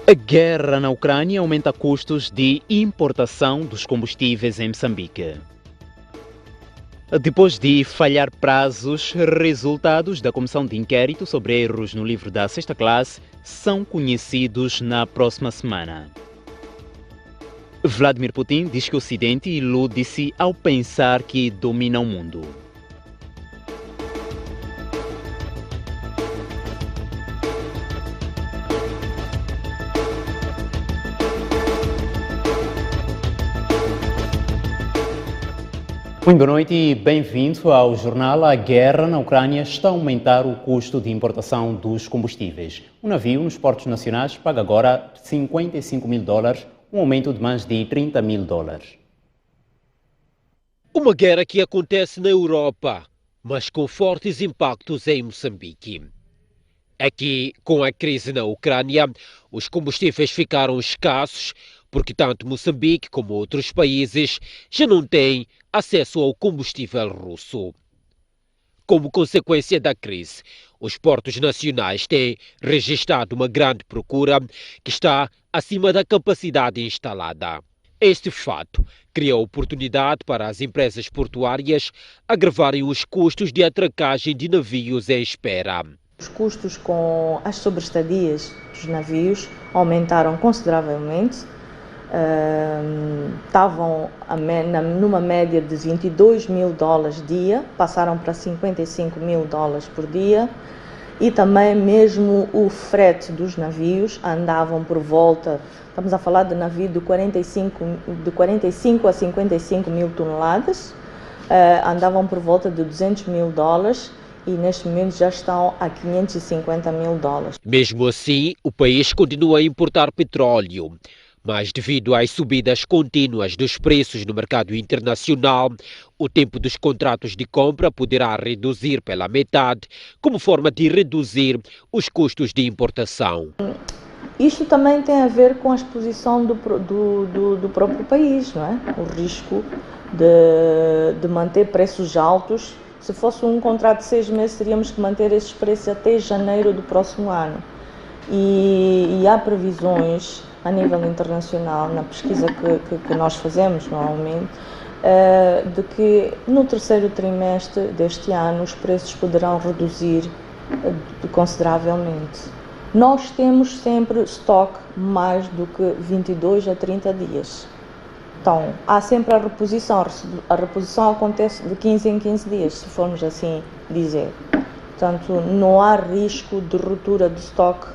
A guerra na Ucrânia aumenta custos de importação dos combustíveis em Moçambique. Depois de falhar prazos, resultados da comissão de inquérito sobre erros no livro da sexta classe são conhecidos na próxima semana. Vladimir Putin diz que o Ocidente ilude-se ao pensar que domina o mundo. Muito boa noite e bem-vindo ao jornal. A guerra na Ucrânia está a aumentar o custo de importação dos combustíveis. Um navio nos portos nacionais paga agora $55 mil, um aumento de mais de $30 mil. Uma guerra que acontece na Europa, mas com fortes impactos em Moçambique. Aqui, com a crise na Ucrânia, os combustíveis ficaram escassos, porque tanto Moçambique como outros países já não têm acesso ao combustível russo. Como consequência da crise, os portos nacionais têm registrado uma grande procura que está acima da capacidade instalada. Este fato cria oportunidade para as empresas portuárias agravarem os custos de atracagem de navios em espera. Os custos com as sobreestadias dos navios aumentaram consideravelmente. Estavam numa média de $22 mil dia, passaram para $55 mil por dia, e também mesmo o frete dos navios andavam por volta, estamos a falar de navio de 45 a 55 mil toneladas, andavam por volta de $200 mil, e neste momento já estão a $550 mil. Mesmo assim, o país continua a importar petróleo. Mas devido às subidas contínuas dos preços no mercado internacional, o tempo dos contratos de compra poderá reduzir pela metade, como forma de reduzir os custos de importação. Isto também tem a ver com a exposição do próprio país, não é? O risco de manter preços altos. Se fosse um contrato de 6 meses, teríamos que manter esses preços até janeiro do próximo ano. E há previsões a nível internacional, na pesquisa que nós fazemos normalmente, de que no terceiro trimestre deste ano os preços poderão reduzir consideravelmente. Nós temos sempre estoque mais do que 22 a 30 dias. Então, há sempre a reposição. A reposição acontece de 15 em 15 dias, se formos assim dizer. Portanto, não há risco de ruptura de estoque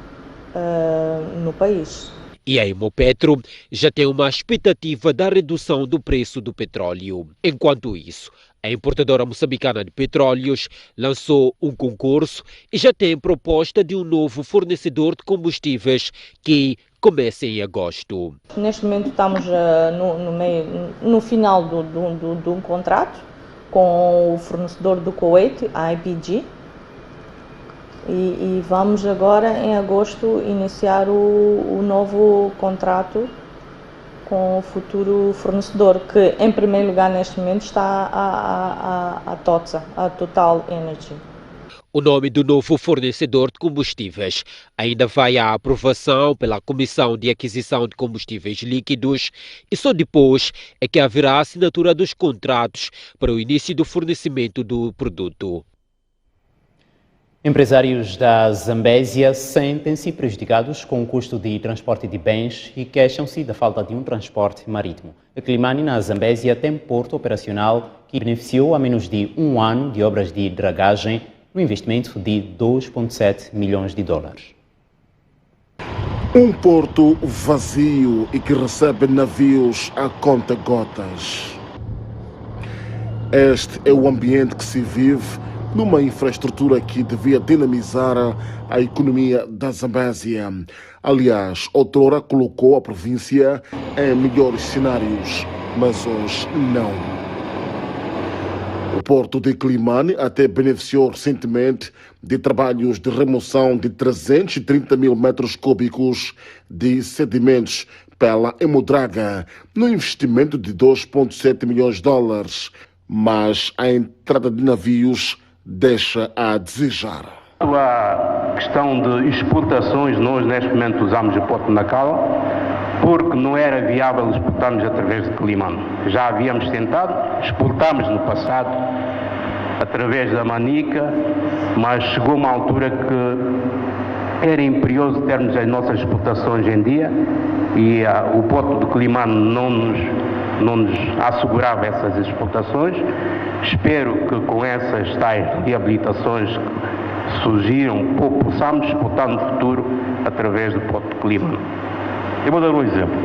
no país. E a Hemopetro já tem uma expectativa da redução do preço do petróleo. Enquanto isso, a importadora moçambicana de petróleos lançou um concurso e já tem proposta de um novo fornecedor de combustíveis que começa em agosto. Neste momento estamos no final de um contrato com o fornecedor do Kuwait, a IPG, e vamos agora em agosto iniciar o novo contrato com o futuro fornecedor, que em primeiro lugar neste momento está a TOTSA, a Total Energy. O nome do novo fornecedor de combustíveis ainda vai à aprovação pela Comissão de Aquisição de Combustíveis Líquidos e só depois é que haverá a assinatura dos contratos para o início do fornecimento do produto. Empresários da Zambésia sentem-se prejudicados com o custo de transporte de bens e queixam-se da falta de um transporte marítimo. A Climane, na Zambésia, tem porto operacional que beneficiou a menos de um ano de obras de dragagem no investimento de $2,7 milhões. Um porto vazio e que recebe navios a conta-gotas. Este é o ambiente que se vive numa infraestrutura que devia dinamizar a economia da Zambésia. Aliás, outrora colocou a província em melhores cenários, mas hoje não. O porto de Climane até beneficiou recentemente de trabalhos de remoção de 330 mil metros cúbicos de sedimentos pela Hemodraga, no investimento de $2,7 milhões, mas a entrada de navios deixa a desejar. A questão de exportações, nós neste momento usamos o Porto de Nacala, porque não era viável exportarmos através de Quelimane. Já havíamos tentado, exportámos no passado através da Manica, mas chegou uma altura que era imperioso termos as nossas exportações em dia e o Porto de Quelimane não nos assegurava essas exportações. Espero que com essas tais reabilitações que surgiram, possamos exportar no futuro através do Porto de Quelimane. Eu vou dar um exemplo.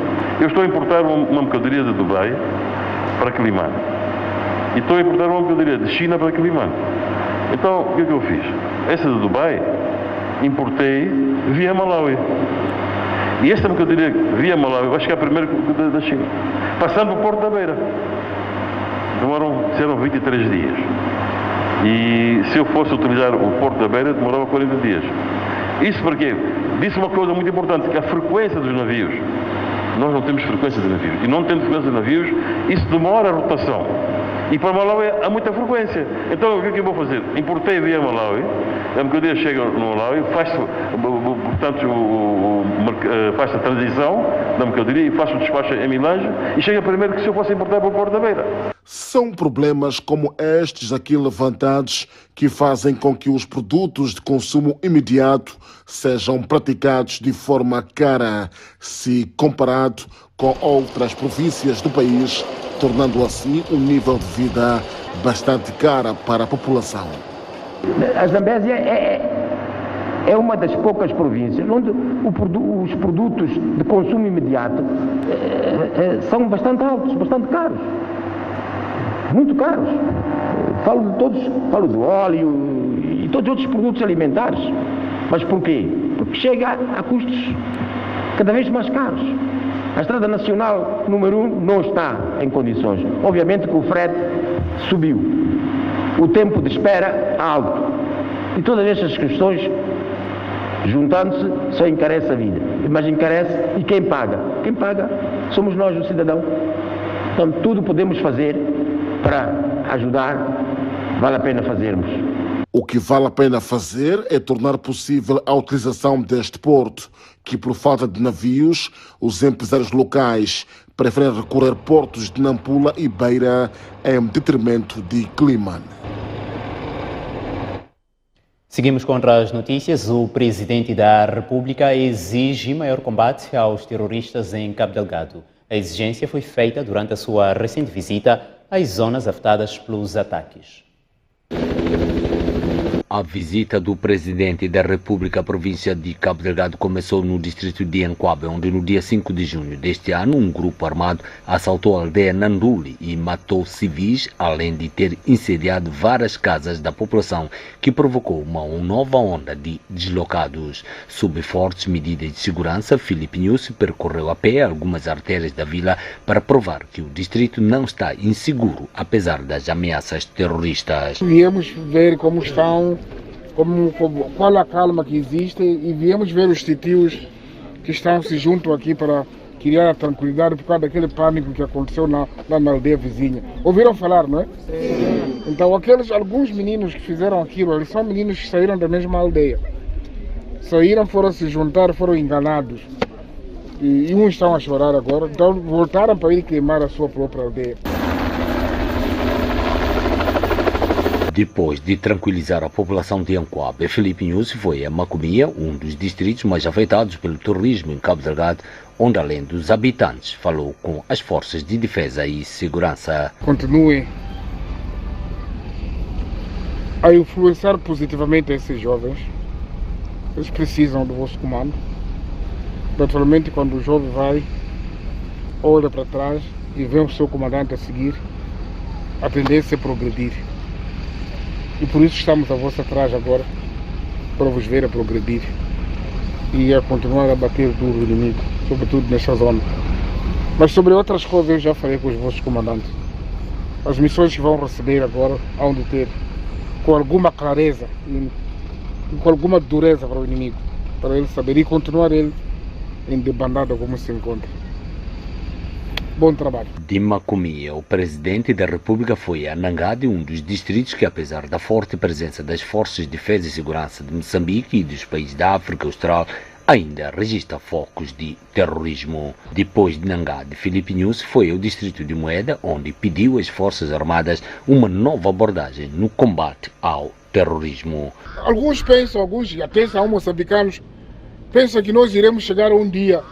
Eu estou a importar uma mercadoria de Dubai para Quelimane e estou a importar uma mercadoria de China para Quelimane. Então, o que é que eu fiz? Essa de Dubai importei via Malawi. E esta mercadoria via Malawi vai chegar primeiro da China, passando o Porto da Beira. Serão 23 dias. E se eu fosse utilizar o Porto da Beira, demorava 40 dias. Isso porque disse uma coisa muito importante, que a frequência dos navios. Nós não temos frequência de navios. E não tendo frequência de navios, isso demora a rotação. E para Malawi há muita frequência. Então o que é que eu vou fazer? Importei via Malawi, a mercadoria chega no Malawi, faz a transição da mercadoria e faz o despacho em Milange e chega primeiro que se eu fosse importar para o Porto da Beira. São problemas como estes aqui levantados que fazem com que os produtos de consumo imediato sejam praticados de forma cara, se comparado com outras províncias do país, tornando assim um nível de vida bastante caro para a população. A Zambésia é uma das poucas províncias onde os produtos de consumo imediato são bastante altos, bastante caros. Muito caros. Falo do óleo e todos os outros produtos alimentares. Mas porquê? Porque chega a custos cada vez mais caros. A Estrada Nacional número 1 não está em condições. Obviamente que o frete subiu. O tempo de espera alto. E todas estas questões, juntando-se, só encarece a vida. Mas encarece e quem paga? Quem paga somos nós, o cidadão. Então tudo podemos fazer para ajudar, vale a pena fazermos. O que vale a pena fazer é tornar possível a utilização deste porto, que por falta de navios, os empresários locais preferem recorrer a portos de Nampula e Beira em detrimento de Quelimane. Seguimos contra as notícias. O presidente da República exige maior combate aos terroristas em Cabo Delgado. A exigência foi feita durante a sua recente visita às zonas afetadas pelos ataques. A visita do presidente da República à província de Cabo Delgado começou no distrito de Enquabe, onde no dia 5 de junho deste ano um grupo armado assaltou a aldeia Nanduli e matou civis, além de ter incendiado várias casas da população, que provocou uma nova onda de deslocados. Sob fortes medidas de segurança, Filipe Nussi percorreu a pé algumas artérias da vila para provar que o distrito não está inseguro, apesar das ameaças terroristas. Viemos ver como estão, qual a calma que existe e viemos ver os titios que estão se juntam aqui para criar a tranquilidade por causa daquele pânico que aconteceu lá na aldeia vizinha. Ouviram falar, não é? Sim. Então alguns meninos que fizeram aquilo, eles são meninos que saíram da mesma aldeia. Saíram, foram se juntar, foram enganados. E uns estão a chorar agora, então voltaram para ir queimar a sua própria aldeia. Depois de tranquilizar a população de Enquabe, Filipe Nussi foi a Macomia, um dos distritos mais afetados pelo terrorismo em Cabo Delgado, onde além dos habitantes falou com as forças de defesa e segurança. Continuem a influenciar positivamente esses jovens. Eles precisam do vosso comando. Naturalmente, quando o jovem vai, olha para trás e vê o seu comandante a seguir, a tendência é progredir. E por isso estamos a vossa atrás agora, para vos ver a progredir e a continuar a bater duro o inimigo, sobretudo nesta zona. Mas sobre outras coisas eu já falei com os vossos comandantes. As missões que vão receber agora hão de ter com alguma clareza e com alguma dureza para o inimigo, para ele saber e continuar ele em debandada como se encontra. Bom trabalho. Dima Comia, o presidente da República, foi a Nangade, um dos distritos que, apesar da forte presença das Forças de Defesa e Segurança de Moçambique e dos países da África Austral, ainda registra focos de terrorismo. Depois de Nangade, Filipe Nunes foi ao distrito de Moeda, onde pediu às Forças Armadas uma nova abordagem no combate ao terrorismo. Alguns pensam, alguns até são moçambicanos, pensam que nós iremos chegar um dia,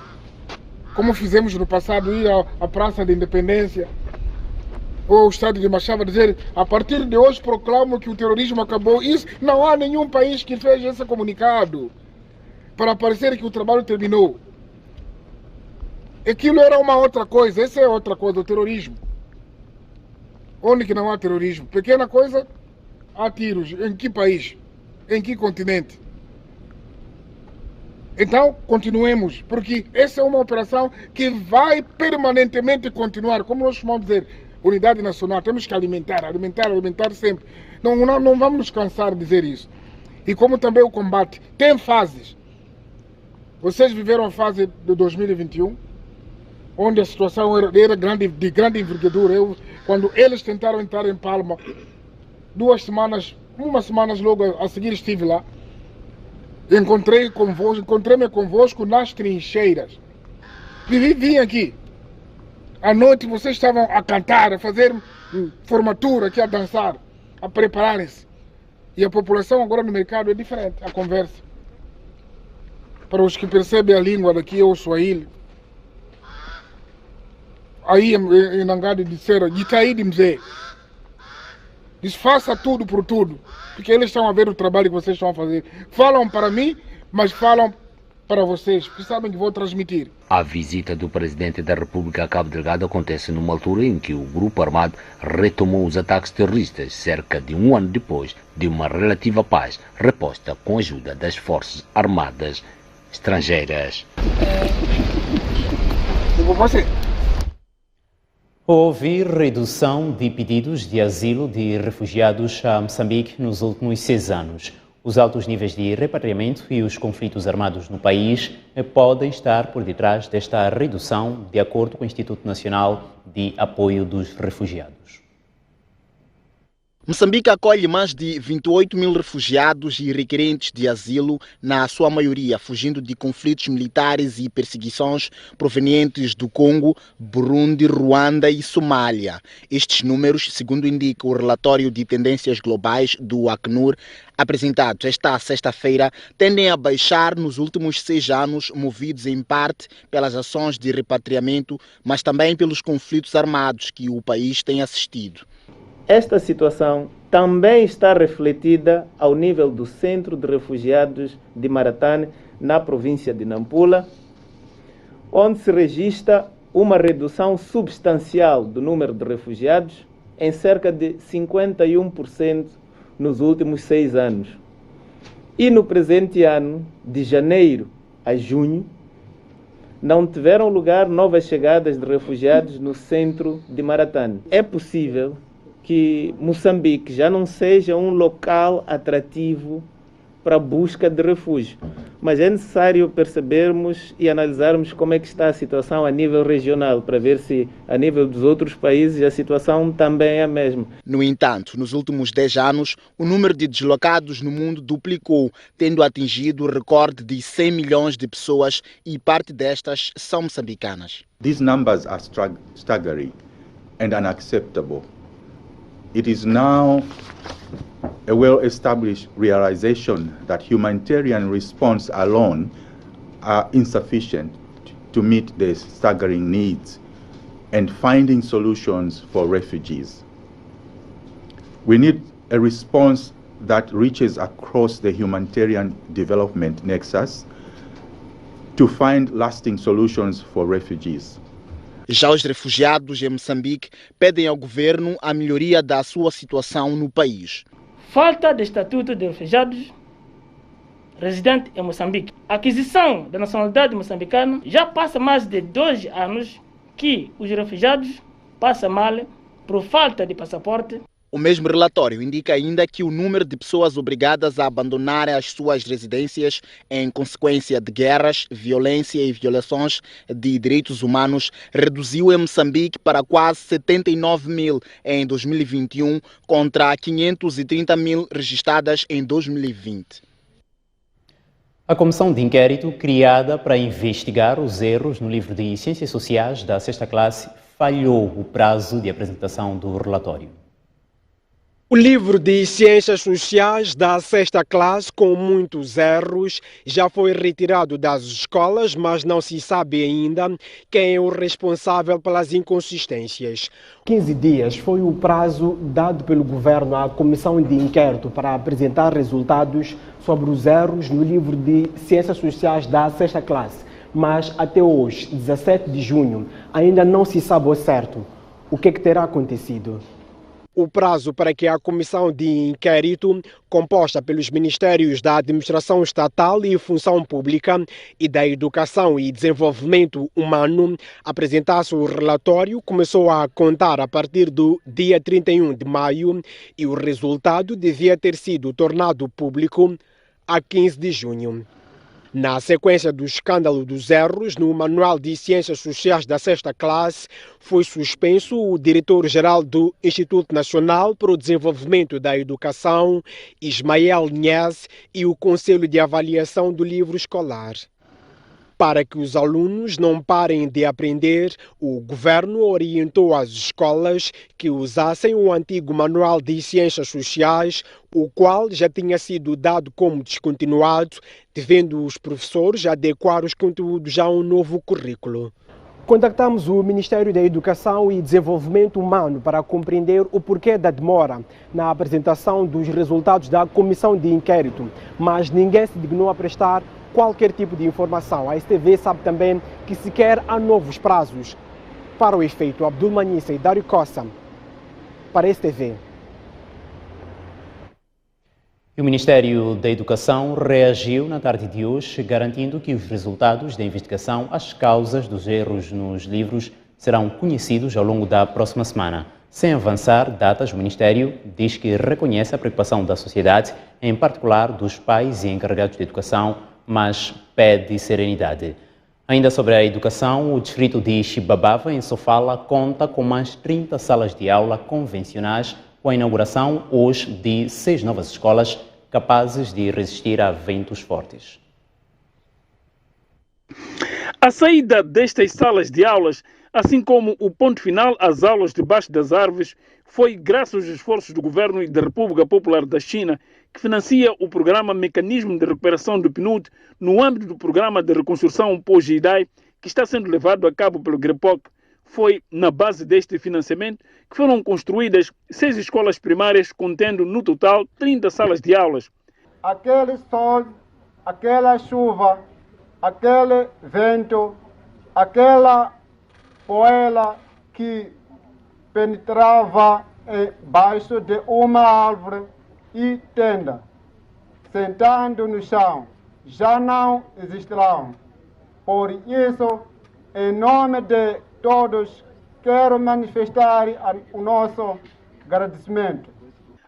como fizemos no passado, ir à Praça da Independência ou ao Estádio de Machava, dizer: a partir de hoje proclamo que o terrorismo acabou. Isso, não há nenhum país que fez esse comunicado para parecer que o trabalho terminou. Aquilo era uma outra coisa, essa é outra coisa, o terrorismo. Onde que não há terrorismo? Pequena coisa, há tiros. Em que país? Em que continente? Então, continuemos, porque essa é uma operação que vai permanentemente continuar. Como nós chamamos de dizer, unidade nacional, temos que alimentar sempre. Não vamos nos cansar de dizer isso. E como também o combate tem fases. Vocês viveram a fase de 2021, onde a situação era de grande envergadura. Quando eles tentaram entrar em Palma, uma semana logo a seguir estive lá. Encontrei-me convosco nas trincheiras. Vim aqui. À noite vocês estavam a cantar, a fazer formatura, aqui a dançar, a prepararem-se. E a população agora no mercado é diferente, a conversa. Para os que percebem a língua daqui, é o Swahili. Aí em Nangade disseram: Itaí Mzee. Diz: faça tudo por tudo. Porque eles estão a ver o trabalho que vocês estão a fazer. Falam para mim, mas falam para vocês, porque sabem que vou transmitir. A visita do presidente da República a Cabo Delgado acontece numa altura em que o grupo armado retomou os ataques terroristas, cerca de um ano depois de uma relativa paz reposta com a ajuda das Forças Armadas estrangeiras. Houve redução de pedidos de asilo de refugiados a Moçambique nos últimos 6 anos. Os altos níveis de repatriamento e os conflitos armados no país podem estar por detrás desta redução, de acordo com o Instituto Nacional de Apoio dos Refugiados. Moçambique acolhe mais de 28 mil refugiados e requerentes de asilo, na sua maioria fugindo de conflitos militares e perseguições provenientes do Congo, Burundi, Ruanda e Somália. Estes números, segundo indica o relatório de tendências globais do Acnur, apresentados esta sexta-feira, tendem a baixar nos últimos 6 anos, movidos em parte pelas ações de repatriamento, mas também pelos conflitos armados que o país tem assistido. Esta situação também está refletida ao nível do Centro de Refugiados de Maratane, na província de Nampula, onde se registra uma redução substancial do número de refugiados em cerca de 51% nos últimos 6 anos. E no presente ano, de janeiro a junho, não tiveram lugar novas chegadas de refugiados no centro de Maratane. É possível que Moçambique já não seja um local atrativo para a busca de refúgio, mas é necessário percebermos e analisarmos como é que está a situação a nível regional, para ver se a nível dos outros países a situação também é a mesma. No entanto, nos últimos 10 anos, o número de deslocados no mundo duplicou, tendo atingido o recorde de 100 milhões de pessoas, e parte destas são moçambicanas. These numbers are staggering and unacceptable. It is now a well-established realization that humanitarian response alone are insufficient to meet the staggering needs and finding solutions for refugees. We need a response that reaches across the humanitarian development nexus to find lasting solutions for refugees. Já os refugiados em Moçambique pedem ao governo a melhoria da sua situação no país. Falta de estatuto de refugiados residente em Moçambique. A aquisição da nacionalidade moçambicana já passa mais de 2 anos que os refugiados passam mal por falta de passaporte. O mesmo relatório indica ainda que o número de pessoas obrigadas a abandonarem as suas residências em consequência de guerras, violência e violações de direitos humanos reduziu em Moçambique para quase 79 mil em 2021 contra 530 mil registradas em 2020. A comissão de inquérito criada para investigar os erros no livro de Ciências Sociais da 6ª classe falhou o prazo de apresentação do relatório. O livro de Ciências Sociais da 6ª classe, com muitos erros, já foi retirado das escolas, mas não se sabe ainda quem é o responsável pelas inconsistências. 15 dias foi o prazo dado pelo governo à comissão de inquérito para apresentar resultados sobre os erros no livro de Ciências Sociais da 6ª classe. Mas até hoje, 17 de junho, ainda não se sabe ao certo o que terá acontecido. O prazo para que a comissão de inquérito, composta pelos Ministérios da Administração Estatal e Função Pública e da Educação e Desenvolvimento Humano, apresentasse o relatório, começou a contar a partir do dia 31 de maio e o resultado devia ter sido tornado público a 15 de junho. Na sequência do escândalo dos erros no Manual de Ciências Sociais da 6ª classe, foi suspenso o diretor-geral do Instituto Nacional para o Desenvolvimento da Educação, Ismael Nias, e o Conselho de Avaliação do Livro Escolar. Para que os alunos não parem de aprender, o governo orientou as escolas que usassem o antigo Manual de Ciências Sociais, o qual já tinha sido dado como descontinuado, devendo os professores adequar os conteúdos a um novo currículo. Contactamos o Ministério da Educação e Desenvolvimento Humano para compreender o porquê da demora na apresentação dos resultados da comissão de inquérito, mas ninguém se dignou a prestar qualquer tipo de informação. A STV sabe também que sequer há novos prazos. Para o efeito, Abdul Manissa e Dário Costa, para a STV. O Ministério da Educação reagiu na tarde de hoje, garantindo que os resultados da investigação às causas dos erros nos livros serão conhecidos ao longo da próxima semana. Sem avançar datas, o Ministério diz que reconhece a preocupação da sociedade, em particular dos pais e encarregados de educação, mas pede serenidade. Ainda sobre a educação, o distrito de Xibabava, em Sofala, conta com mais 30 salas de aula convencionais, com a inauguração hoje de 6 novas escolas capazes de resistir a ventos fortes. A saída destas salas de aulas, assim como o ponto final às aulas debaixo das árvores, foi graças aos esforços do governo e da República Popular da China, que financia o programa Mecanismo de Recuperação do PNUD no âmbito do Programa de Reconstrução pós-GIDAI, que está sendo levado a cabo pelo GREPOC. Foi na base deste financiamento que foram construídas 6 escolas primárias, contendo no total 30 salas de aulas. Aquele sol, aquela chuva, aquele vento, aquela poeira que penetrava embaixo de uma árvore e tenda, sentando no chão, já não existirão. Por isso, em nome de todos, quero manifestar o nosso agradecimento.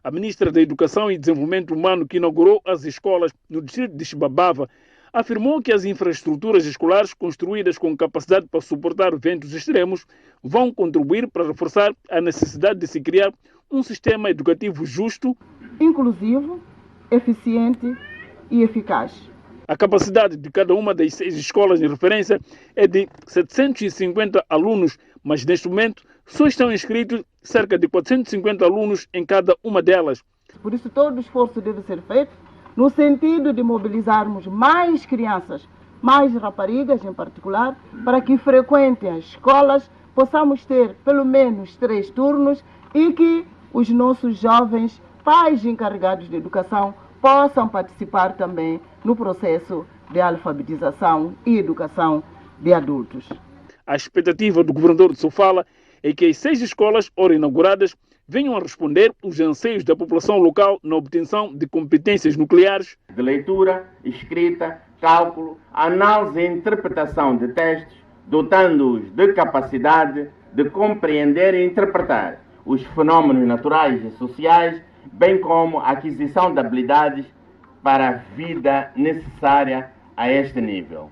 A ministra da Educação e Desenvolvimento Humano, que inaugurou as escolas no distrito de Xibabava, afirmou que as infraestruturas escolares construídas com capacidade para suportar ventos extremos vão contribuir para reforçar a necessidade de se criar um sistema educativo justo, inclusivo, eficiente e eficaz. A capacidade de cada uma das 6 escolas em referência é de 750 alunos, mas neste momento só estão inscritos cerca de 450 alunos em cada uma delas. Por isso todo o esforço deve ser feito no sentido de mobilizarmos mais crianças, mais raparigas em particular, para que frequentem as escolas, possamos ter pelo menos 3 turnos e que os nossos jovens, pais encarregados de educação, possam participar também no processo de alfabetização e educação de adultos. A expectativa do governador de Sofala é que as 6 escolas ora inauguradas venham a responder os anseios da população local na obtenção de competências nucleares de leitura, escrita, cálculo, análise e interpretação de textos, dotando-os de capacidade de compreender e interpretar os fenômenos naturais e sociais, bem como a aquisição de habilidades para a vida necessária a este nível.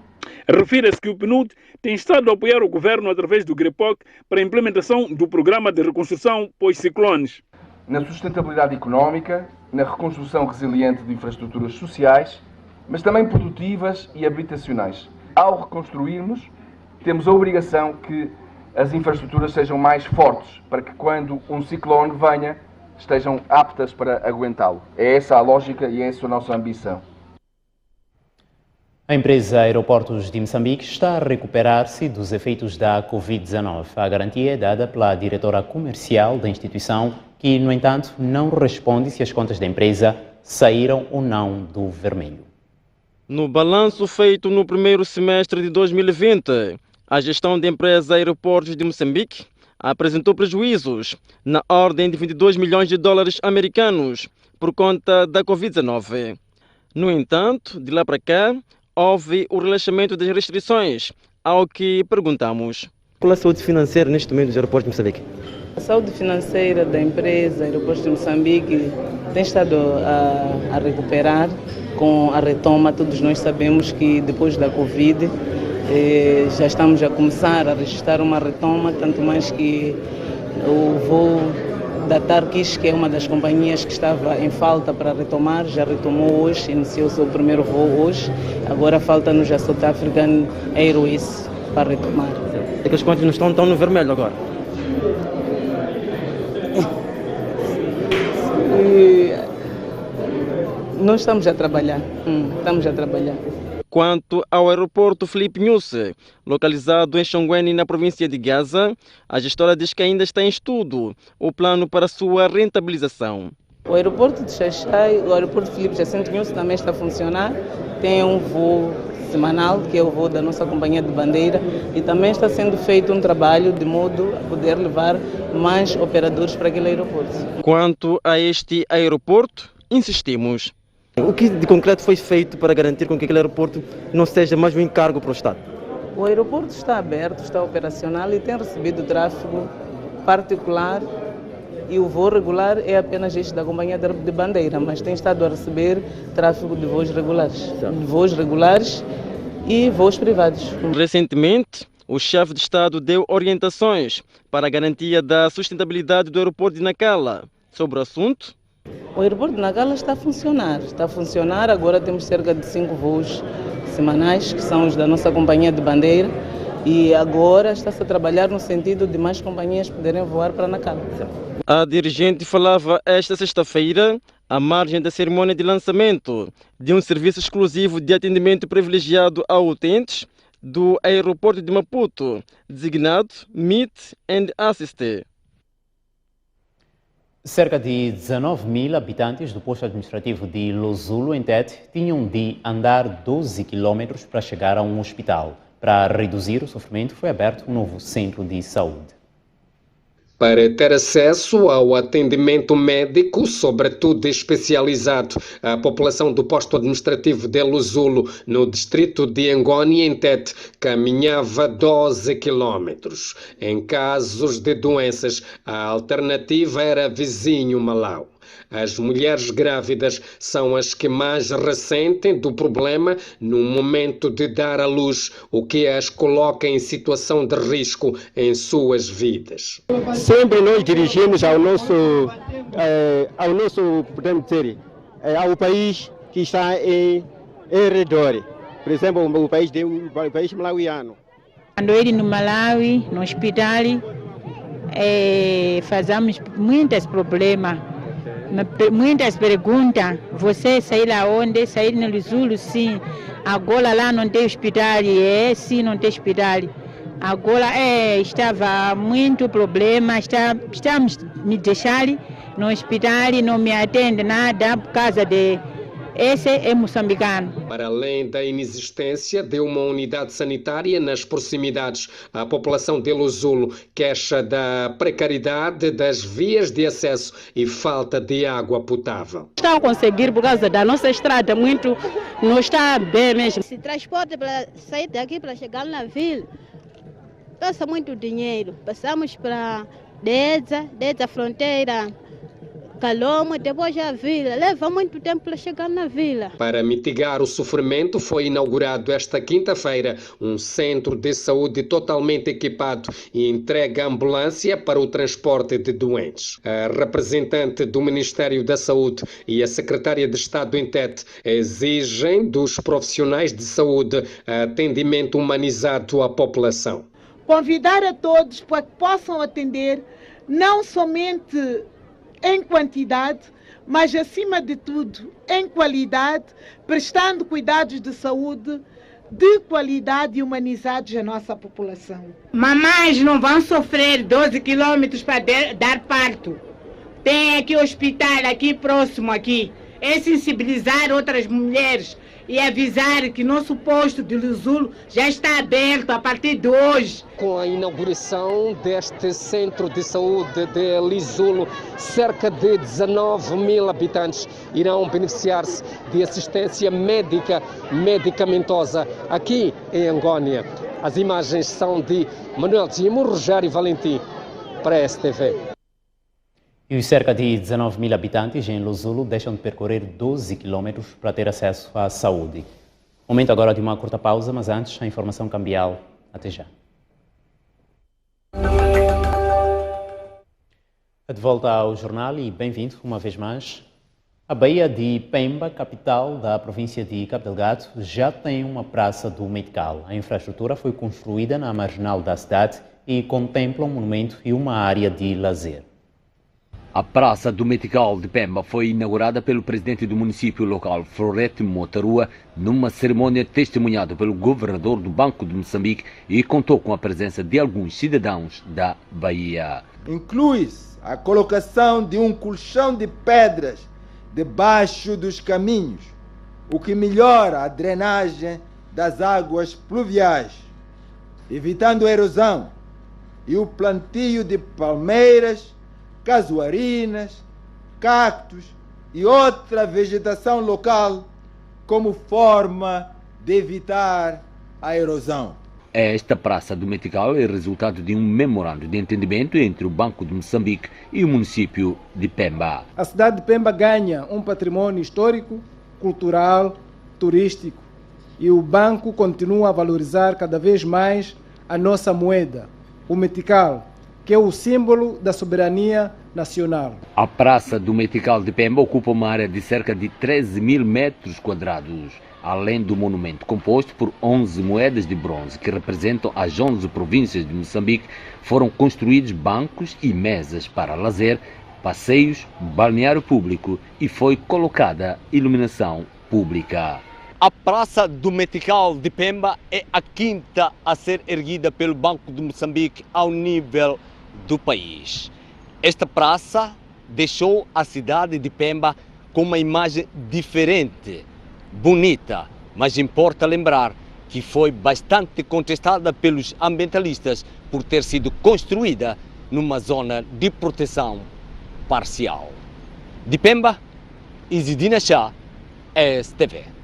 Refira-se que o PNUD tem estado a apoiar o governo através do GREPOC para a implementação do programa de reconstrução pós-ciclones. Na sustentabilidade económica, na reconstrução resiliente de infraestruturas sociais, mas também produtivas e habitacionais. Ao reconstruirmos, temos a obrigação que as infraestruturas sejam mais fortes, para que quando um ciclone venha, estejam aptas para aguentá-lo. É essa a lógica e é essa a nossa ambição. A empresa Aeroportos de Moçambique está a recuperar-se dos efeitos da Covid-19. A garantia é dada pela diretora comercial da instituição, que, no entanto, não responde se as contas da empresa saíram ou não do vermelho. No balanço feito no primeiro semestre de 2020, a gestão da empresa Aeroportos de Moçambique apresentou prejuízos na ordem de 22 milhões de dólares americanos por conta da Covid-19. No entanto, de lá para cá, houve o relaxamento das restrições, ao que perguntamos. Qual é a saúde financeira neste momento dos aeroportos de Moçambique? A saúde financeira da empresa Aeroportos de Moçambique tem estado a recuperar com a retoma. Todos nós sabemos que depois da Covid já estamos a começar a registrar uma retoma, tanto mais que o voo da Turkish, que é uma das companhias que estava em falta para retomar, já retomou hoje, iniciou o seu primeiro voo hoje. Agora falta-nos a South African Airways para retomar. É que as contas não estão tão no vermelho agora? Nós estamos a trabalhar, Quanto ao aeroporto Filipe Nyusi, localizado em Xongweni, na província de Gaza, a gestora diz que ainda está em estudo o plano para sua rentabilização. O aeroporto de Xaixai, o aeroporto Filipe Jacinto Nyusi também está a funcionar, tem um voo semanal, que é o voo da nossa companhia de bandeira, e também está sendo feito um trabalho de modo a poder levar mais operadores para aquele aeroporto. Quanto a este aeroporto, insistimos. O que de concreto foi feito para garantir que aquele aeroporto não seja mais um encargo para o Estado? O aeroporto está aberto, está operacional e tem recebido tráfego particular, e o voo regular é apenas este da companhia de bandeira, mas tem estado a receber tráfego de voos regulares e voos privados. Recentemente, o chefe de Estado deu orientações para a garantia da sustentabilidade do aeroporto de Nacala. Sobre o assunto, o aeroporto de Nacala está a funcionar, agora temos cerca de 5 voos semanais, que são os da nossa companhia de bandeira, e agora está-se a trabalhar no sentido de mais companhias poderem voar para Nacala. A dirigente falava esta sexta-feira, à margem da cerimônia de lançamento de um serviço exclusivo de atendimento privilegiado a utentes do aeroporto de Maputo, designado Meet and Assist. Cerca de 19 mil habitantes do posto administrativo de Lozulo, em Tete, tinham de andar 12 quilômetros para chegar a um hospital. Para reduzir o sofrimento, foi aberto um novo centro de saúde. Para ter acesso ao atendimento médico, sobretudo especializado, a população do posto administrativo de Lozulo, no distrito de Angoni, em Tete, caminhava 12 quilômetros. Em casos de doenças, a alternativa era vizinho Malau. As mulheres grávidas são as que mais ressentem do problema no momento de dar à luz, o que as coloca em situação de risco em suas vidas. Sempre nós dirigimos ao nosso podemos dizer, ao país que está em redor. Por exemplo, o país malauiano. Quando ele no Malawi, no hospital, fazemos muitos problemas. Muitas perguntas, você sair aonde? Sair no Lozulo, sim. Agora lá não tem hospital, sim, não tem hospital. Agora estava muito problema, estamos me deixar no hospital, não me atende nada por causa de... Esse é moçambicano. Para além da inexistência de uma unidade sanitária nas proximidades, a população de Lozulo queixa da precariedade das vias de acesso e falta de água potável. Estão a conseguir por causa da nossa estrada, muito não está bem mesmo. Se transporte para sair daqui para chegar na vila, passa muito dinheiro. Passamos para desde a fronteira, Caloma, depois a vila. Leva muito tempo para chegar na vila. Para mitigar o sofrimento, foi inaugurado esta quinta-feira um centro de saúde totalmente equipado e entregue ambulância para o transporte de doentes. A representante do Ministério da Saúde e a secretária de Estado em Tete exigem dos profissionais de saúde atendimento humanizado à população. Convidar a todos para que possam atender não somente em quantidade, mas acima de tudo em qualidade, prestando cuidados de saúde de qualidade e humanizados à nossa população. Mamães não vão sofrer 12 quilômetros para dar parto. Tem aqui o hospital, aqui próximo aqui. É sensibilizar outras mulheres e avisar que nosso posto de Luzulo já está aberto a partir de hoje. Com a inauguração deste centro de saúde de Luzulo, cerca de 19 mil habitantes irão beneficiar-se de assistência médica medicamentosa aqui em Angônia. As imagens são de Manuel Dimo, Rogério Valentim, para a STV. E os cerca de 19 mil habitantes em Luzulo deixam de percorrer 12 quilômetros para ter acesso à saúde. Momento agora de uma curta pausa, mas antes a informação cambial. Até já. De volta ao jornal e bem-vindo uma vez mais. A Baía de Pemba, capital da província de Cabo Delgado, já tem uma praça do Medical. A infraestrutura foi construída na marginal da cidade e contempla um monumento e uma área de lazer. A Praça do Medical de Pemba foi inaugurada pelo presidente do município local, Florete Motarua, numa cerimônia testemunhada pelo governador do Banco de Moçambique e contou com a presença de alguns cidadãos da Bahia. Inclui-se a colocação de um colchão de pedras debaixo dos caminhos, o que melhora a drenagem das águas pluviais, evitando a erosão, e o plantio de palmeiras, casuarinas, cactos e outra vegetação local como forma de evitar a erosão. Esta Praça do Medical é resultado de um memorando de entendimento entre o Banco de Moçambique e o município de Pemba. A cidade de Pemba ganha um patrimônio histórico, cultural, turístico e o banco continua a valorizar cada vez mais a nossa moeda, o metical, que é o símbolo da soberania nacional. A Praça do Medical de Pemba ocupa uma área de cerca de 13 mil metros quadrados, além do monumento composto por 11 moedas de bronze que representam as 11 províncias de Moçambique. Foram construídos bancos e mesas para lazer, passeios, balneário público e foi colocada iluminação pública. A Praça do Medical de Pemba é a quinta a ser erguida pelo Banco de Moçambique ao nível do país. Esta praça deixou a cidade de Pemba com uma imagem diferente, bonita, mas importa lembrar que foi bastante contestada pelos ambientalistas por ter sido construída numa zona de proteção parcial. De Pemba, Isidina Chá, STV.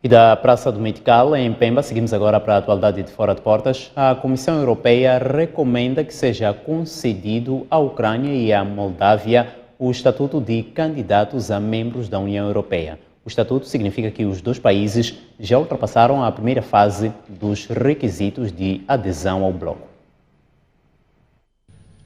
E da Praça do Medical, em Pemba, seguimos agora para a atualidade de fora de portas. A Comissão Europeia recomenda que seja concedido à Ucrânia e à Moldávia o estatuto de candidatos a membros da União Europeia. O estatuto significa que os dois países já ultrapassaram a primeira fase dos requisitos de adesão ao bloco.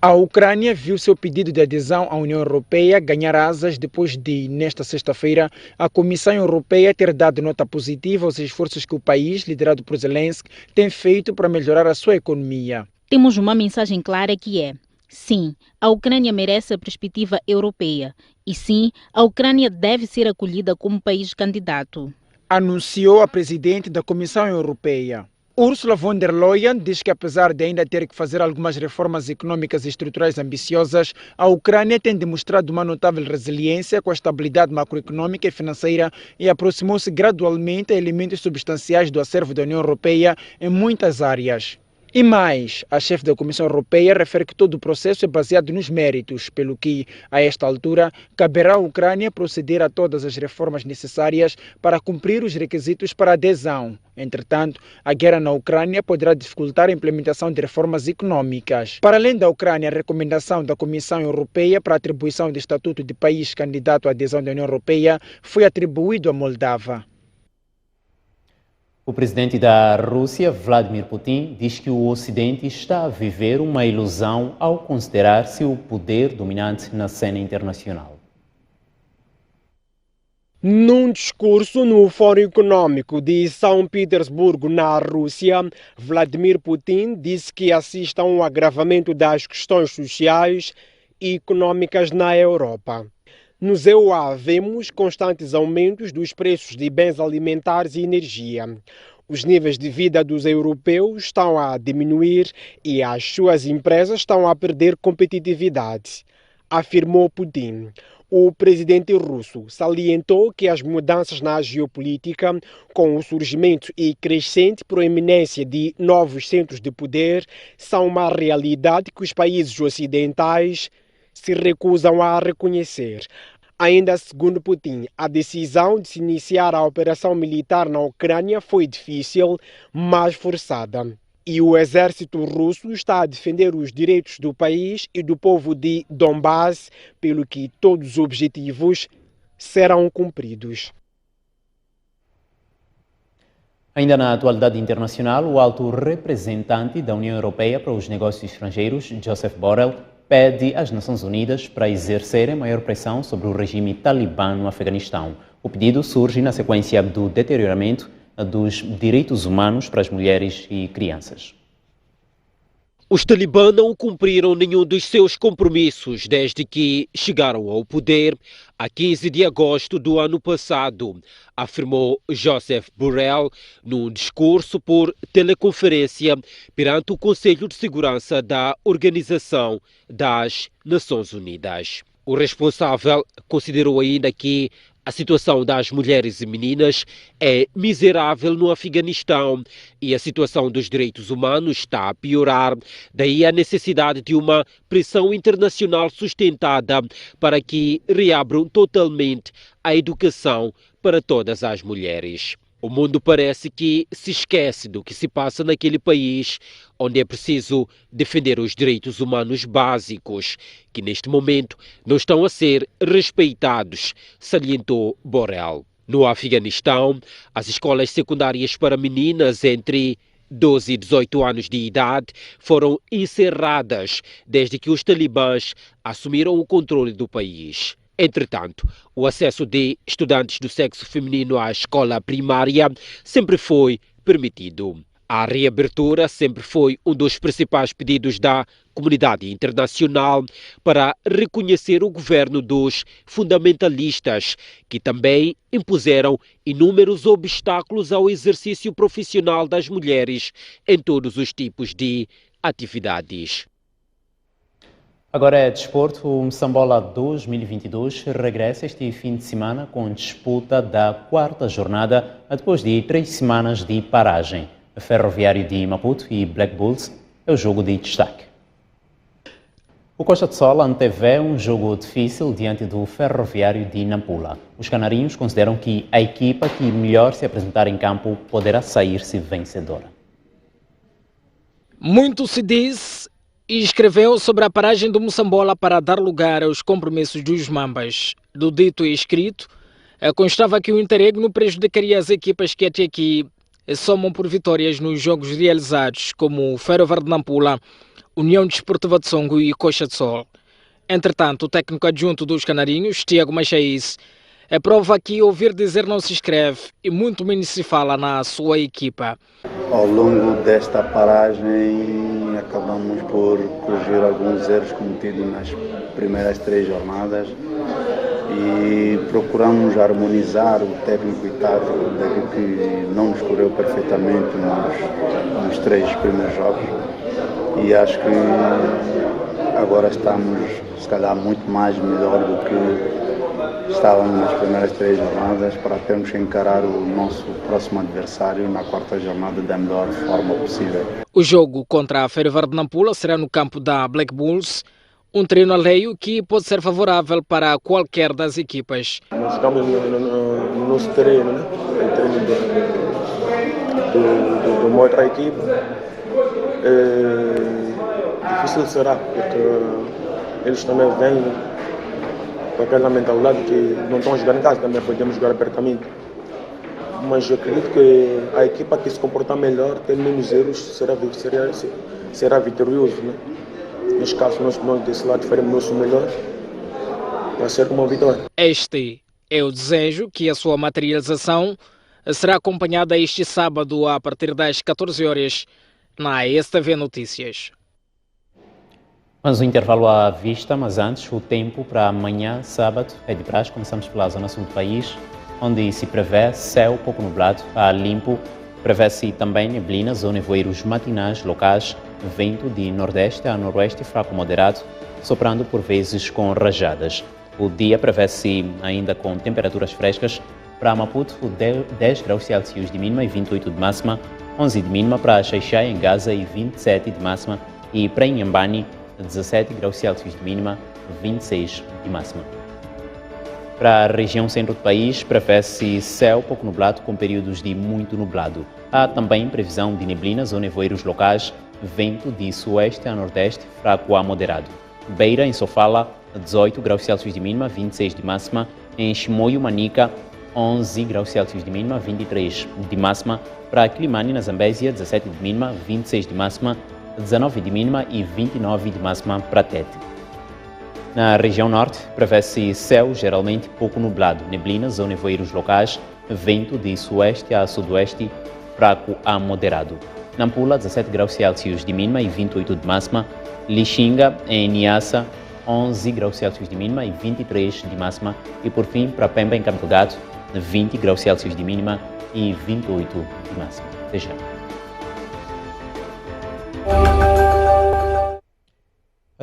A Ucrânia viu seu pedido de adesão à União Europeia ganhar asas depois de, nesta sexta-feira, a Comissão Europeia ter dado nota positiva aos esforços que o país, liderado por Zelensky, tem feito para melhorar a sua economia. Temos uma mensagem clara que é: sim, a Ucrânia merece a perspectiva europeia e sim, a Ucrânia deve ser acolhida como país candidato, anunciou a presidente da Comissão Europeia. Ursula von der Leyen diz que, apesar de ainda ter que fazer algumas reformas econômicas e estruturais ambiciosas, a Ucrânia tem demonstrado uma notável resiliência com a estabilidade macroeconômica e financeira e aproximou-se gradualmente a elementos substanciais do acervo da União Europeia em muitas áreas. E mais, a chefe da Comissão Europeia refere que todo o processo é baseado nos méritos, pelo que, a esta altura, caberá à Ucrânia proceder a todas as reformas necessárias para cumprir os requisitos para adesão. Entretanto, a guerra na Ucrânia poderá dificultar a implementação de reformas econômicas. Para além da Ucrânia, a recomendação da Comissão Europeia para a atribuição de estatuto de país candidato à adesão da União Europeia foi atribuído à Moldávia. O presidente da Rússia, Vladimir Putin, diz que o Ocidente está a viver uma ilusão ao considerar-se o poder dominante na cena internacional. Num discurso no Fórum Econômico de São Petersburgo, na Rússia, Vladimir Putin disse que assiste a um agravamento das questões sociais e econômicas na Europa. Nos EUA, vemos constantes aumentos dos preços de bens alimentares e energia. Os níveis de vida dos europeus estão a diminuir e as suas empresas estão a perder competitividade, afirmou Putin. O presidente russo salientou que as mudanças na geopolítica, com o surgimento e crescente proeminência de novos centros de poder, são uma realidade que os países ocidentais se recusam a reconhecer. Ainda segundo Putin, a decisão de se iniciar a operação militar na Ucrânia foi difícil, mas forçada. E o exército russo está a defender os direitos do país e do povo de Donbass, pelo que todos os objetivos serão cumpridos. Ainda na atualidade internacional, o alto representante da União Europeia para os Negócios Estrangeiros, Joseph Borrell, pede às Nações Unidas para exercerem maior pressão sobre o regime talibã no Afeganistão. O pedido surge na sequência do deterioramento dos direitos humanos para as mulheres e crianças. Os talibã não cumpriram nenhum dos seus compromissos desde que chegaram ao poder a 15 de agosto do ano passado, afirmou Joseph Borrell num discurso por teleconferência perante o Conselho de Segurança da Organização das Nações Unidas. O responsável considerou ainda que a situação das mulheres e meninas é miserável no Afeganistão e a situação dos direitos humanos está a piorar. Daí a necessidade de uma pressão internacional sustentada para que reabram totalmente a educação para todas as mulheres. O mundo parece que se esquece do que se passa naquele país, onde é preciso defender os direitos humanos básicos, que neste momento não estão a ser respeitados, salientou Borrell. No Afeganistão, as escolas secundárias para meninas entre 12 e 18 anos de idade foram encerradas desde que os talibãs assumiram o controle do país. Entretanto, o acesso de estudantes do sexo feminino à escola primária sempre foi permitido. A reabertura sempre foi um dos principais pedidos da comunidade internacional para reconhecer o governo dos fundamentalistas, que também impuseram inúmeros obstáculos ao exercício profissional das mulheres em todos os tipos de atividades. Agora é desporto. O Moçambola 2022 regressa este fim de semana com disputa da quarta jornada, depois de 3 semanas de paragem. Ferroviário de Maputo e Black Bulls é o jogo de destaque. O Costa de Sol antevê um jogo difícil diante do Ferroviário de Nampula. Os canarinhos consideram que a equipa que melhor se apresentar em campo poderá sair-se vencedora. Muito se diz e escreveu sobre a paragem do Moçambola para dar lugar aos compromissos dos Mambas. Do dito e escrito, constava que o interregno prejudicaria as equipas que até aqui somam por vitórias nos jogos realizados, como o Ferroviário de Nampula, União Desportiva de Songo e Costa de Sol. Entretanto, o técnico adjunto dos canarinhos, Tiago Machaís, prova que ouvir dizer não se escreve e muito menos se fala na sua equipa. Ao longo desta paragem acabamos por corrigir alguns erros cometidos nas primeiras 3 jornadas e procuramos harmonizar o técnico e tático daquilo que não nos correu perfeitamente nos 3 primeiros jogos, e acho que agora estamos se calhar muito mais melhor do que estávamos nas primeiras 3 jornadas para termos que encarar o nosso próximo adversário na 4ª jornada da melhor forma possível. O jogo contra a Ferroviária de Nampula será no campo da Black Bulls, um treino alheio que pode ser favorável para qualquer das equipas. Nós estamos no nosso treino, né? O treino de uma outra equipa. Difícil será, porque eles também vêm com aquela mentalidade que não estão a jogar em casa, também podemos jogar apertamente. Mas eu acredito que a equipa que se comportar melhor, ter menos erros, será vitorioso, né? Neste caso, nós desse lado faremos o nosso melhor para ser uma vitória. Este é o desejo que a sua materialização será acompanhada este sábado a partir das 14 horas na STV Notícias. Mas o intervalo à vista, mas antes o tempo para amanhã, sábado, é de praxe. Começamos pela zona sul do país, onde se prevê céu pouco nublado a limpo. Prevê-se também neblinas ou nevoeiros matinais locais, vento de nordeste a noroeste fraco moderado, soprando por vezes com rajadas. O dia prevê-se ainda com temperaturas frescas. Para Maputo, 10 graus Celsius de mínima e 28 de máxima, 11 de mínima para Xai-Xai em Gaza e 27 de máxima, e para Inhambane, 17 graus Celsius de mínima, 26 de máxima. Para a região centro do país, prevê-se céu pouco nublado com períodos de muito nublado. Há também previsão de neblinas ou nevoeiros locais, vento de sueste a nordeste, fraco a moderado. Beira, em Sofala, 18 graus Celsius de mínima, 26 de máxima. Em Chimoio, Manica, 11 graus Celsius de mínima, 23 de máxima. Para Quilimane, na Zambésia, 17 de mínima, 26 de máxima, 19 de mínima e 29 de máxima para Tete. Na região norte, prevê-se céu geralmente pouco nublado, neblinas ou nevoeiros locais, vento de sueste a sudoeste, fraco a moderado. Nampula, 17 graus Celsius de mínima e 28 de máxima. Lixinga, em Niassa, 11 graus Celsius de mínima e 23 de máxima. E por fim, para Pemba, em Cabo Delgado, 20 graus Celsius de mínima e 28 de máxima. Até já.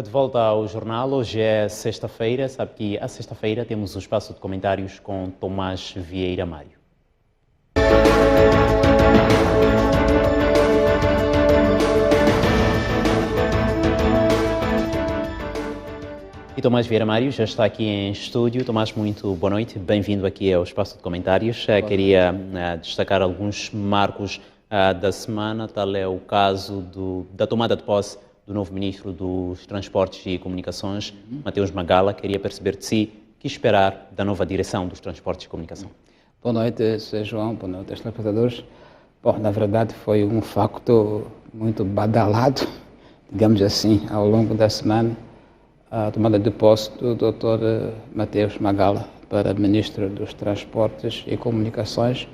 De volta ao jornal, hoje é sexta-feira, sabe que à sexta-feira temos o espaço de comentários com Tomás Vieira Mário. E Tomás Vieira Mário já está aqui em estúdio. Tomás, muito boa noite, bem-vindo aqui ao espaço de comentários. Queria destacar alguns marcos da semana, tal é o caso da tomada de posse do novo Ministro dos Transportes e Comunicações, Mateus Magala. Queria perceber de si o que esperar da nova direção dos Transportes e Comunicação. Boa noite, Sr. João, boa noite, telespectadores. Bom, na verdade foi um facto muito badalado, digamos assim, ao longo da semana, a tomada de posse do Dr. Mateus Magala para Ministro dos Transportes e Comunicações.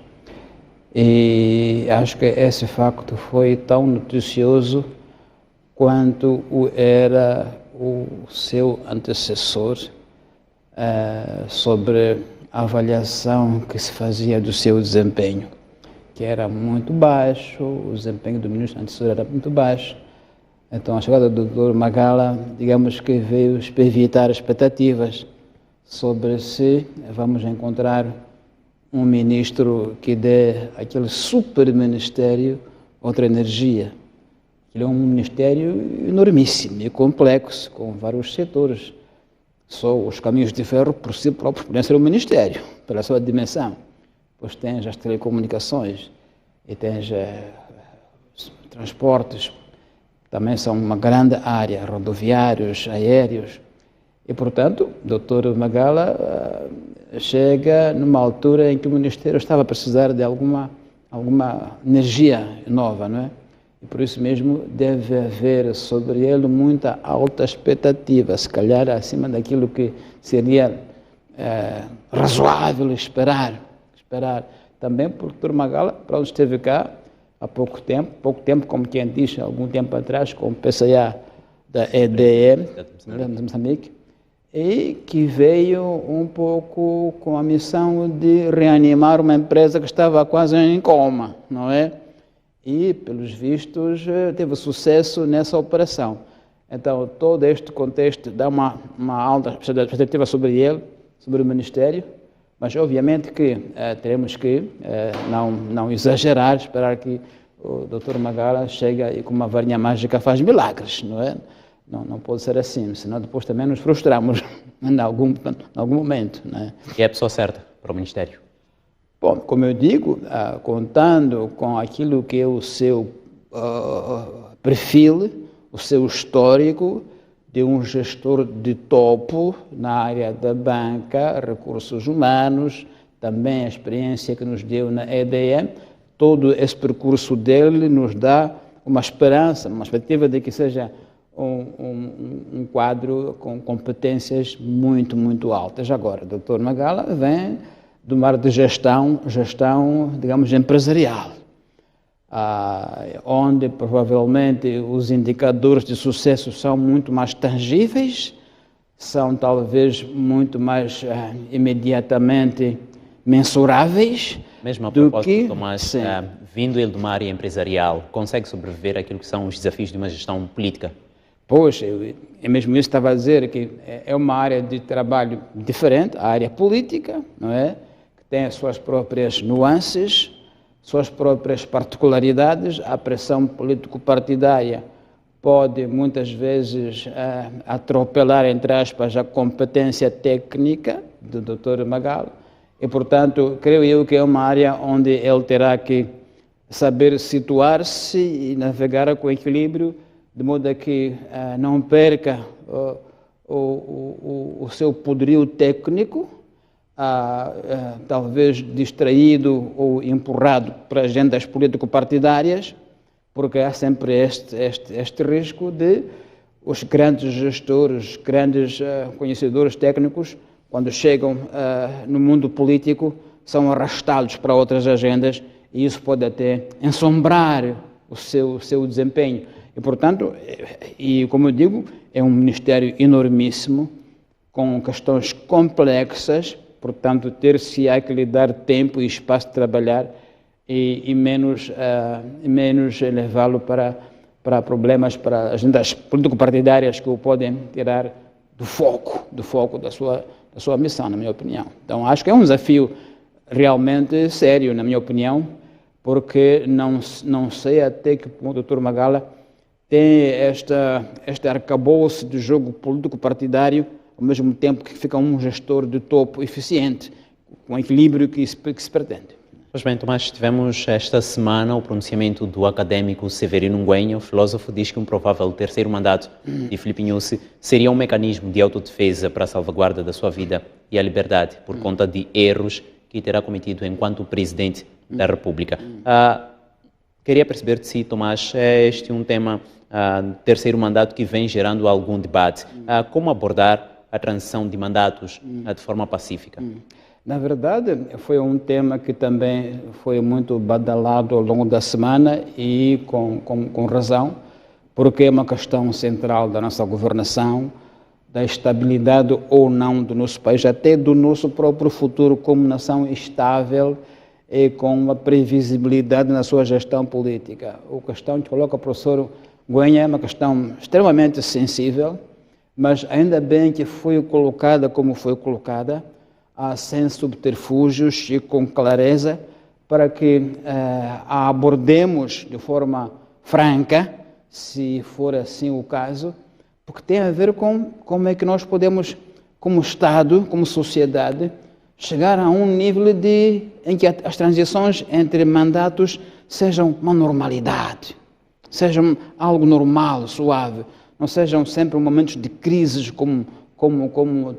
E acho que esse facto foi tão noticioso quanto era o seu antecessor sobre a avaliação que se fazia do seu desempenho, que era muito baixo, o desempenho do ministro antecessor era muito baixo. Então a chegada do Dr. Magala, digamos que veio evitar expectativas sobre se vamos encontrar um ministro que dê aquele super ministério outra energia. Ele é um ministério enormíssimo e complexo, com vários setores. Só os caminhos de ferro, por si próprios, podem ser um ministério, pela sua dimensão. Depois tens as telecomunicações e tens transportes, também são uma grande área, rodoviários, aéreos. E, portanto, o Dr. Magala chega numa altura em que o Ministério estava a precisar de alguma energia nova, não é? E por isso mesmo deve haver sobre ele muita alta expectativa, se calhar acima daquilo que seria razoável esperar. Também porque o Dr. Magala, para onde esteve cá há pouco tempo, como quem diz, algum tempo atrás, com o PCA da EDM, de Moçambique, e que veio um pouco com a missão de reanimar uma empresa que estava quase em coma, não é? E, pelos vistos, teve sucesso nessa operação. Então, todo este contexto dá uma alta expectativa sobre ele, sobre o Ministério, mas obviamente que teremos que não exagerar, esperar que o Dr. Magala chegue e com uma varinha mágica faz milagres, não é? Não pode ser assim, senão depois também nos frustramos em algum momento, não é? E é a pessoa certa para o Ministério? Bom, como eu digo, contando com aquilo que é o seu perfil, o seu histórico de um gestor de topo na área da banca, recursos humanos, também a experiência que nos deu na EDM, todo esse percurso dele nos dá uma esperança, uma expectativa de que seja um quadro com competências muito, muito altas. Agora, o Dr. Magala vem de uma área de gestão, digamos, empresarial, onde provavelmente os indicadores de sucesso são muito mais tangíveis, são talvez muito mais imediatamente mensuráveis. Mesmo a propósito, Tomás, vindo ele de uma área empresarial, consegue sobreviver àquilo que são os desafios de uma gestão política? Pois, é mesmo isso que estava a dizer, que é uma área de trabalho diferente, a área política, não é? Que tem as suas próprias nuances, suas próprias particularidades. A pressão político-partidária pode, muitas vezes, atropelar, entre aspas, a competência técnica do Dr. Magala. E, portanto, creio eu que é uma área onde ele terá que saber situar-se e navegar com equilíbrio, de modo a que não perca o seu poderio técnico, talvez distraído ou empurrado para agendas político-partidárias, porque há sempre este risco de os grandes gestores, grandes conhecedores técnicos, quando chegam no mundo político, são arrastados para outras agendas e isso pode até ensombrar o seu desempenho. E, portanto, como eu digo, é um ministério enormíssimo, com questões complexas, portanto, ter-se-á que lhe dar tempo e espaço de trabalhar e menos levá-lo para problemas, para agendas político-partidárias que o podem tirar do foco da sua missão, na minha opinião. Então, acho que é um desafio realmente sério, na minha opinião, porque não sei até que ponto o Dr. Magala tem este arcabouço de jogo político-partidário, ao mesmo tempo que fica um gestor de topo eficiente, com o equilíbrio que se pretende. Pois bem, Tomás, tivemos esta semana o pronunciamento do académico Severino Ngüenya. O filósofo diz que um provável terceiro mandato de Filipe Nyusi seria um mecanismo de autodefesa para a salvaguarda da sua vida e a liberdade, por conta de erros que terá cometido enquanto presidente da República. Queria perceber de si, Tomás, este é um tema, terceiro mandato, que vem gerando algum debate. Como abordar a transição de mandatos de forma pacífica? Na verdade, foi um tema que também foi muito badalado ao longo da semana e com razão, porque é uma questão central da nossa governação, da estabilidade ou não do nosso país, até do nosso próprio futuro como nação estável e com uma previsibilidade na sua gestão política. A questão que coloca o professor Ngüenya é uma questão extremamente sensível, mas ainda bem que foi colocada como foi colocada, sem subterfúgios e com clareza, para que a abordemos de forma franca, se for assim o caso, porque tem a ver com como é que nós podemos, como Estado, como sociedade, chegar a um nível em que as transições entre mandatos sejam uma normalidade, sejam algo normal, suave, não sejam sempre momentos de crises como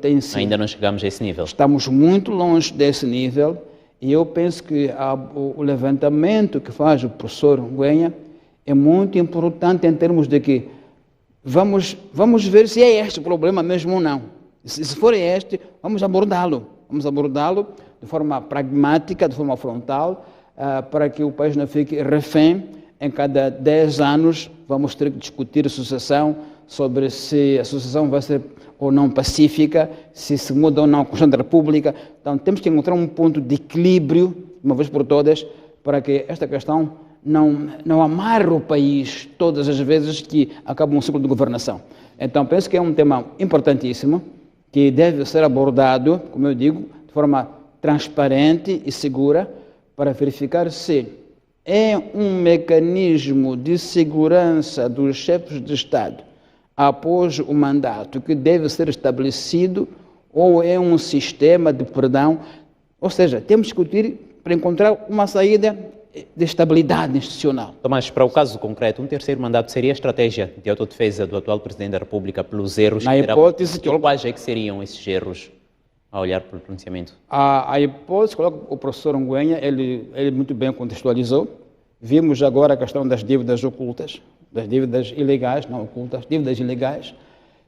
tem sido. Ainda não chegamos a esse nível. Estamos muito longe desse nível e eu penso que o levantamento que faz o professor Ngüenya é muito importante em termos de que vamos ver se é este o problema mesmo ou não. Se for este, vamos abordá-lo. Vamos abordá-lo de forma pragmática, de forma frontal, para que o país não fique refém. Em cada 10 anos vamos ter que discutir sucessão, sobre se a sucessão vai ser ou não pacífica, se muda ou não a Constituição da República. Então temos que encontrar um ponto de equilíbrio, uma vez por todas, para que esta questão não amarre o país todas as vezes que acaba um ciclo de governação. Então penso que é um tema importantíssimo que deve ser abordado, como eu digo, de forma transparente e segura, para verificar se é um mecanismo de segurança dos chefes de Estado após o mandato que deve ser estabelecido ou é um sistema de perdão. Ou seja, temos que discutir para encontrar uma saída de estabilidade institucional. Tomás, para o caso concreto, um terceiro mandato seria a estratégia de autodefesa do atual Presidente da República pelos erros? Na hipótese que... Quais é que seriam esses erros, a olhar para o pronunciamento? A hipótese, o professor Nguyen, ele muito bem contextualizou. Vimos agora a questão das dívidas ocultas, das dívidas ilegais, não ocultas, dívidas ilegais.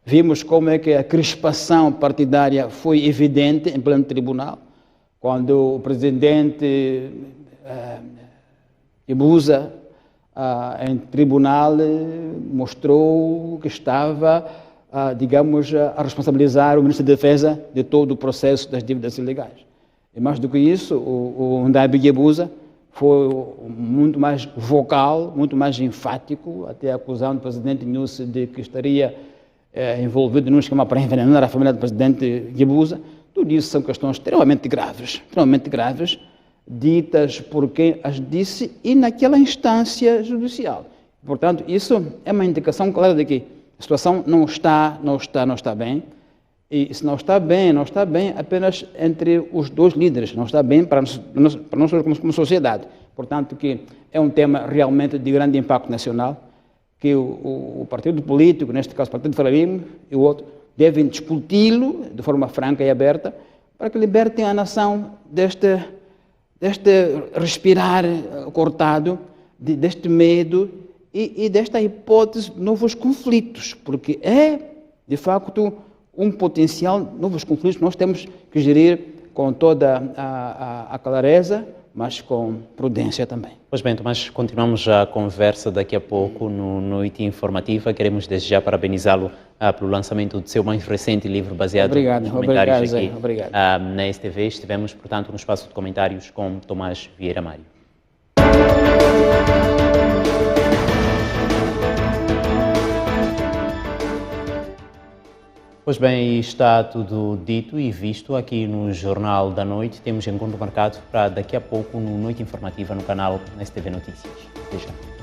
Vimos como é que a crispação partidária foi evidente em pleno tribunal, quando o presidente Guebuza, em tribunal, mostrou que estava, digamos, a responsabilizar o Ministro da Defesa de todo o processo das dívidas ilegais. E mais do que isso, o Ndabi Guebuza foi muito mais vocal, muito mais enfático, até acusando o presidente Nyusi de que estaria envolvido num esquema para envenenar a família do presidente Guebuza. Tudo isso são questões extremamente graves, ditas por quem as disse e naquela instância judicial. Portanto, isso é uma indicação clara de que a situação não está bem. E se não está bem apenas entre os dois líderes, não está bem para nós como sociedade. Portanto, que é um tema realmente de grande impacto nacional, que o partido político, neste caso o Partido Frelimo e o outro, devem discuti-lo de forma franca e aberta para que libertem a nação deste respirar cortado, deste medo e desta hipótese de novos conflitos, porque é, de facto, um potencial de novos conflitos que nós temos que gerir com toda a clareza, mas com prudência também. Pois bem, Tomás, continuamos a conversa daqui a pouco no Noite Informativa. Queremos desde já parabenizá-lo pelo lançamento do seu mais recente livro baseado nos comentários aqui na STV. Estivemos, portanto, no espaço de comentários com Tomás Vieira Mário. Pois bem, está tudo dito e visto aqui no Jornal da Noite. Temos encontro marcado para daqui a pouco no Noite Informativa no canal STV Notícias. Até já.